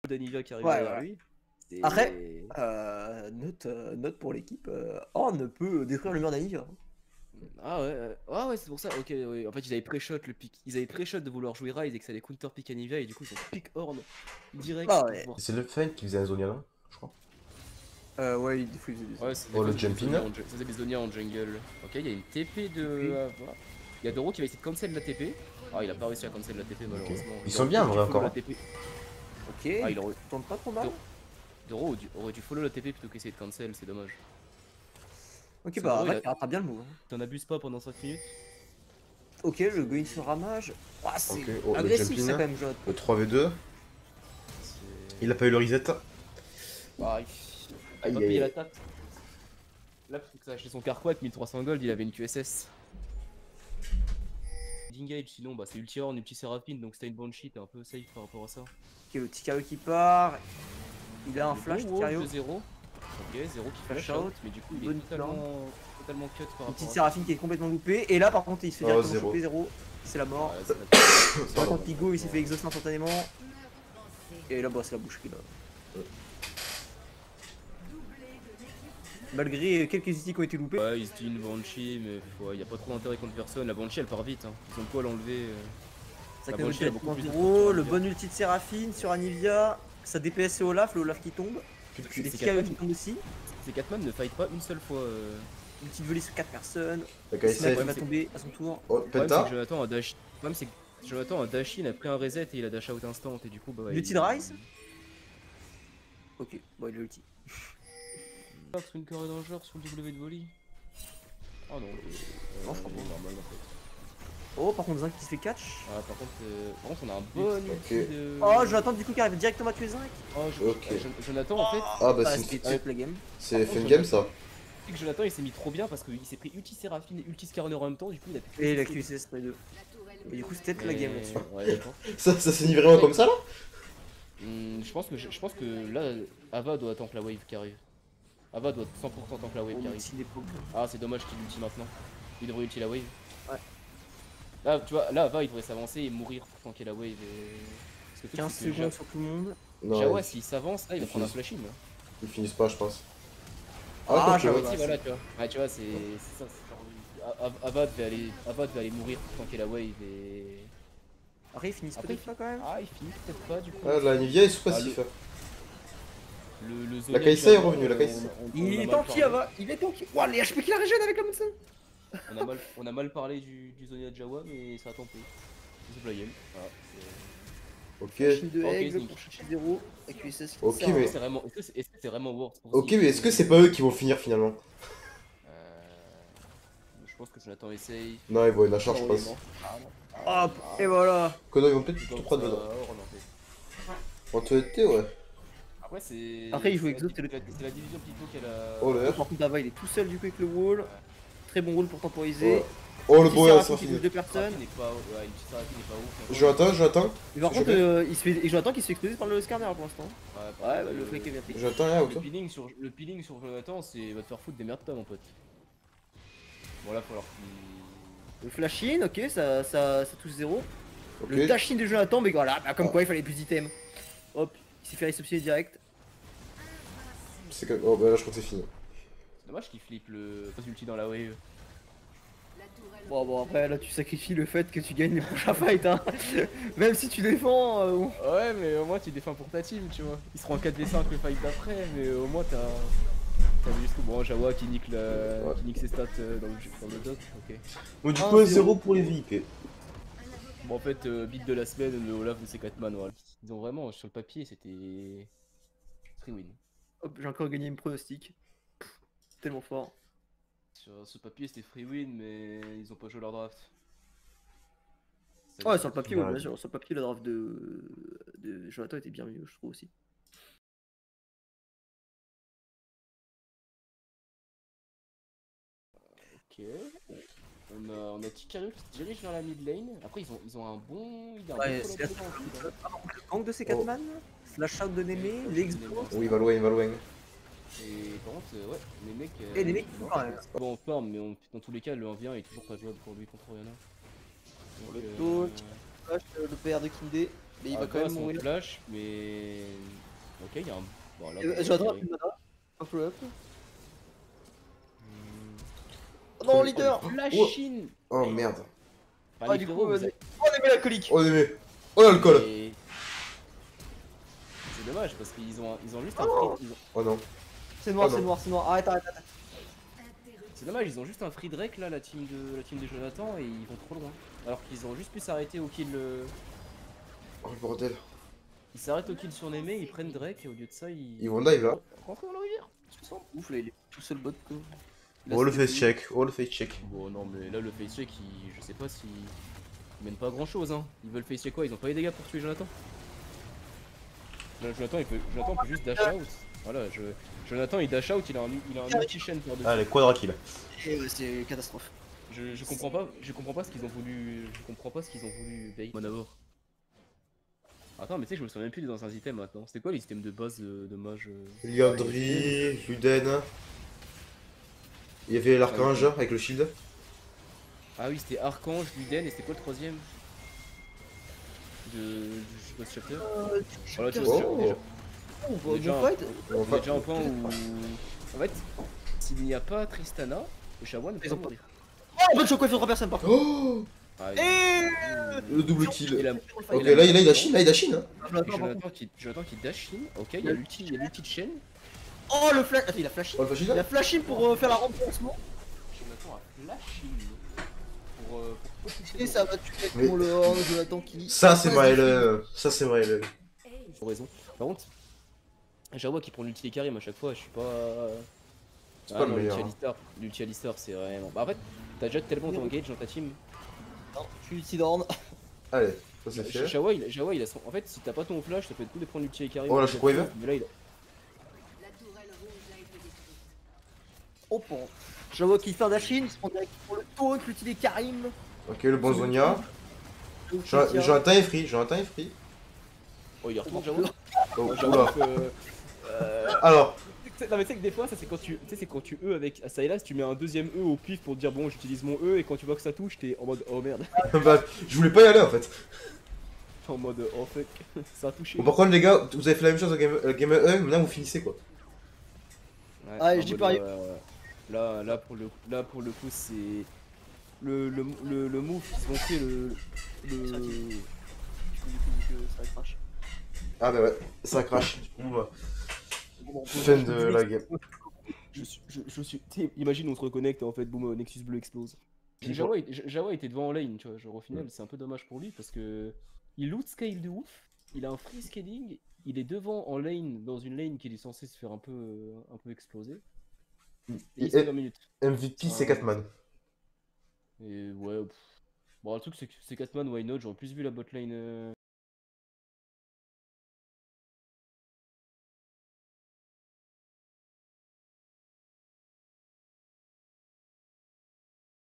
d'Anivia qui arrive Ouais, derrière voilà. lui. Après, note pour l'équipe, Horn peut détruire le mur d'Anivia. Ah ouais, ah ouais, c'est pour ça. Ok, ouais. En fait, ils avaient pré-shot le pick. Ils avaient pré-shot de vouloir jouer Ryze et que ça allait counter pick Anivia et du coup, ils ont pick Horn direct Ah pour ouais. pouvoir. C'est le Feint qui faisait un Zonia, non je crois. Ouais, des fois, il faisait des Ouais, autres. c'est Oh, le des jumping. Zonia ça faisait des Zonia en jungle. Ok, il y a une TP de Ava. Il y a Doro qui va essayer de cancel la TP. Ah, il a pas réussi à cancel la TP malheureusement. Ils sont bien en vrai encore. La TP. Ok, Ah, il tourne pas trop mal. Doro aurait dû follow la TP plutôt qu'essayer de cancel, c'est dommage. Ok, bah, Ava qui rattrape bien le move. T'en abuses pas pendant 5 minutes. Ok, le Going sur ramage. Oh, c'est Ok, oh, le agressif jumping. ça quand même, Jot. Le 3v2. Il a pas eu le reset. Ah, il a pas payé la taxe. Là, parce que ça a acheté son Carquois avec 1300 gold, il avait une QSS. D'engage, sinon, bah c'est ulti Horn, ulti Seraphine, donc c'était une Banshee, t'es un peu safe par rapport à ça. Ok, le Tikario qui part. Il a un Le flash, bon Tikario. wall de 0. Ok, 0 qui flash Flash out, out, mais du coup, il est bonne totalement cut par Une rapport petite à Séraphine qui est complètement loupée. Et là, par contre, il se fait directement zéro. choper 0. C'est la mort. ça. Par contre, Pigo, il s'est fait exaucer instantanément. Et là, bah, c'est la boucherie là. Malgré quelques ultis qui ont été loupés. Ouais, il se dit une Banshee, mais il y a pas trop d'intérêt contre personne. La Banshee elle part vite, hein. Ils ont quoi l'enlever Ça la fait Banshee, elle a beaucoup plus de 0, le force. bon ulti de Séraphine sur Anivia. Ça DPS et Olaf, le Olaf qui tombe. Les Tikario qui tombent aussi. Ces 4 man ne fight pas une seule fois. Une petite volée sur 4 personnes. Le Kai'Sa Sniper va tomber à son tour. Oh, Le problème, c'est Penta. que Jonathan a dash. Le problème, c'est que Jonathan a dash in, a pris un reset et il a dash out instant. Et du coup, bah. L'ulti de Ryze. Ok, bon, il a l'ulti. Une carré danger sur le W de volley. Oh non, Non, je crois pas. normal en fait. Oh, par contre, Zinc qui se fait catch. Ah, par contre, on a un bon ulti de. Oh, Jonathan, du coup, qui arrive directement à tuer Zinc. Oh, Ok. Jonathan, en fait. Ah bah C'était c'est la game. c'est fin game ça. C'est que Jonathan il s'est mis trop bien parce qu'il s'est pris ulti Séraphine et ulti Skarner en même temps. Du coup, il a pu. Et la QCS pour les deux. Et du coup, c'était la game là-dessus. Ouais, je pense. Ça s'est mis vraiment comme ça là. Je pense que là, Ava doit attendre la wave qui arrive. Ava doit 100% attendre la wave qui arrive. Ah, c'est dommage qu'il ulti maintenant. Il devrait ulti la wave. Ouais. Là, tu vois, là, Ava il devrait s'avancer et mourir pour tanker la wave. Parce que 15 secondes sur tout le monde. Non, Jawa, s'il s'avance, là, il va prendre un flash in. ils finissent pas, je pense. Ah, quoique. Jawa. Si, voilà, tu vois. Ouais, tu vois, c'est ça. Ava devait aller mourir pour tanker la wave et. Après, ils finissent Après, peut-être pas quand même. Ah, il finit peut-être pas du coup. Ah, la Nivea est sous passif. Le La Kai'Sa est revenue, la Kai'Sa. Il est tanky, Ava. Il est tanky. Ouah, les HP qu'il a régène avec la Monson. On a mal parlé du Zonia de Jawa, mais ça a tenté. C'est la game. Voilà, Ok. Chine de Ok, aigle Zinc. pour chercher 0. La QSS qui Ok, sert. mais- est-ce que c'est vraiment worth pour Ok, Zinc mais est-ce que c'est pas eux qui vont finir finalement? Je pense que Jonathan essaye. Non, ils vont une charge, je pense. Hop, et voilà. Que non, ils vont peut-être tout prendre dedans. En TNT, ouais. Après, c'est. Après, il joue c'est Exo, c'est la division Pico qu'elle a. Oh le R. Par contre, Ava, il est tout seul du coup avec le wall. Très bon wall pour temporiser. Ouais. Oh le Petit beau Seraphine ça qui finit. touche deux personnes. N'est pas, ouais, une petite Seraphine n'est pas ouf. J'attends. Et par Je contre, vais. il se fait... et Jonathan qui se fait exploser par le scanner pour l'instant. Ouais, Ouais, bah, le flic est bien pris. J'attends rien ou toi? Le peeling sur Jonathan, c'est va te faire foutre des merdes, mon pote. Bon, là, faut alors qu'il. Le flash in, ok, ça touche 0. Ok. Le dash in de Jonathan, mais voilà, bah, comme quoi il fallait plus d'items. Hop, il s'est fait resubsidier direct. C'est que. Oh bah là je crois que c'est fini. C'est dommage qu'il flippe le ulti dans la wave. Bon, après là tu sacrifies le fait que tu gagnes les prochains fights, hein. Même si tu défends. Ouais, mais au moins tu défends pour ta team, tu vois. Ils seront en 4v5 le fight d'après, mais au moins t'as vu jusqu'au bon. Jawa qui nique, qui nique ses stats dans le doc, ok. Bon, du coup, 0 pour les VIP. Bon, en fait, beat de la semaine, le Olaf de ces 4 man, voilà. Ils ont vraiment, sur le papier, c'était. Free win. Hop, j'ai encore gagné une pronostic. Tellement fort. Sur ce papier, c'était free win, mais ils ont pas joué leur draft. Ouais, sur le papier, Ouais. ouais, bien sûr. Sur le papier, la draft de Jonathan était bien mieux, je trouve aussi. Ok. On a Tikario qui se dirige vers la mid lane. Après, ils ont un bon. Il y a un Ouais, bon c'est follow-up dans le feed, le gank de ces 4 man, flash out de Némé, l'expo. Oui, il va loin. Et par contre, ouais, les mecs. Et les mecs, non, ouais. c'est bon, on farm, mais dans tous les cas, le 1v1 est toujours pas jouable pour lui contre Oriana. Le taunt. Le PR de Kindé. Mais il va Ah, quand pas même son mourir. flash, mais. Ok, il y a un. Bon, là, Je l'attrape, il m'attrape. Un follow-up. Hmm. Oh non, leader. Flashing. Oh merde. Enfin, les Du frérots, coup, vous vas-y. êtes- Oh, on est mélancolique. Oh mais... Oh l'alcool. Mais- C'est dommage parce qu'ils ont, ils ont juste un Oh. free. Oh non. C'est noir, Oh non. c'est noir, c'est noir. Arrête, arrête, arrête. C'est dommage, ils ont juste un free Drake là, la team de Jonathan, et ils vont trop loin. Alors qu'ils ont juste pu s'arrêter au kill. Oh le bordel. Ils s'arrêtent au kill sur Némé, ils prennent Drake, et au lieu de ça, ils. Ils vont dive là. Rentrez dans la rivière. Tu sens ouf, là, il est tout seul bot. Quoi. Oh le face check. Oh le face check. Bon, non, mais là, le face check, je sais pas si. Ils mènent pas grand chose, hein. Ils veulent face check quoi? Ils ont pas les dégâts pour tuer Jonathan? Là, Jonathan, Jonathan peut juste dash out. Voilà, Jonathan il dash out, il a un multi-chain par dessus. Allez, quadra kill. Et ouais, c'est catastrophe. Je comprends pas ce qu'ils ont voulu. Je comprends pas ce qu'ils ont voulu bait. Moi d'abord. Attends, mais tu sais, je me souviens même plus des anciens items maintenant. C'était quoi les items de base de mage Liandry, Luden. Il y avait l'archange avec le shield. Ah oui, c'était Archange, Luden, et c'était quoi le troisième du boss chapter. Voilà, tu vois, Oh. déjà, On on est va déjà bon fight. on est déjà à un point où. En fait, s'il n'y a pas Tristana, le Shawan ne peut Ils pas ont pas- mourir. Oh, bonne shockwave sur 3 personnes par contre. Oh Ah, Et le double et kill. la- Ok, là il dashine, là il dashine. Hein. Jonathan qui dash in, ok, il y a l'ulti de chaîne. Oh, le flash. Attends, il a flashé. Oh le flash Il a flashé pour faire la rampe en ce moment. Jonathan a flash in pour Et ça va tuer Mais- pour le hors de Jonathan qui. Ça c'est Maël. Ça c'est Maël. T'as raison. Par contre, Jawa qui prend l'ulti et Karim à chaque fois, je suis pas. C'est pas le non, meilleur, L'ulti Alistar, c'est vraiment. Bah en fait, t'as déjà tellement d'engage dans ta team. Non, je suis Tidorn. Allez, ça c'est fait. Jawa, il a son. En fait, si t'as pas ton flash, ça peut être tout de prendre l'ulti et Karim. Oh, la shockwave. Mais là, il a. Oh, bon. Je vois qu'il fait un dash in, il se prend direct pour le taunt, l'utilité Karim. Ok, le bon Zonia. Le Jonathan est free, Jonathan est free. Oh, il retourne Jawa. Oh, Jawa, oula. Alors, non mais tu sais que des fois ça c'est quand tu c'est quand tu E avec Sylas, tu mets un deuxième E au pif pour te dire bon j'utilise mon E, et quand tu vois que ça touche t'es en mode oh merde. bah, je voulais pas y aller en fait. En mode oh fuck, ça a touché. Bon, par contre, les gars, vous avez fait la même chose au Game 1, maintenant vous finissez quoi. Ouais, Ah, en j'ai mode, pas eu. là pour le coup c'est le move qu'ils ont fait Ça crache. Ah bah ouais, ça crash. Bon, bah, Bon, fin de la game. je suis imagine on se reconnecte et en fait boum Nexus bleu explose. Jawa était devant en lane, tu vois, genre au final c'est un peu dommage pour lui parce que il loot scale de ouf, il a un free scaling, il est devant en lane dans une lane qui est censée se faire un peu exploser. Et il se fait 20 minutes. MVP c'est Catman. Et ouais, bon le truc c'est que c'est Catman, why not, j'aurais plus vu la botlane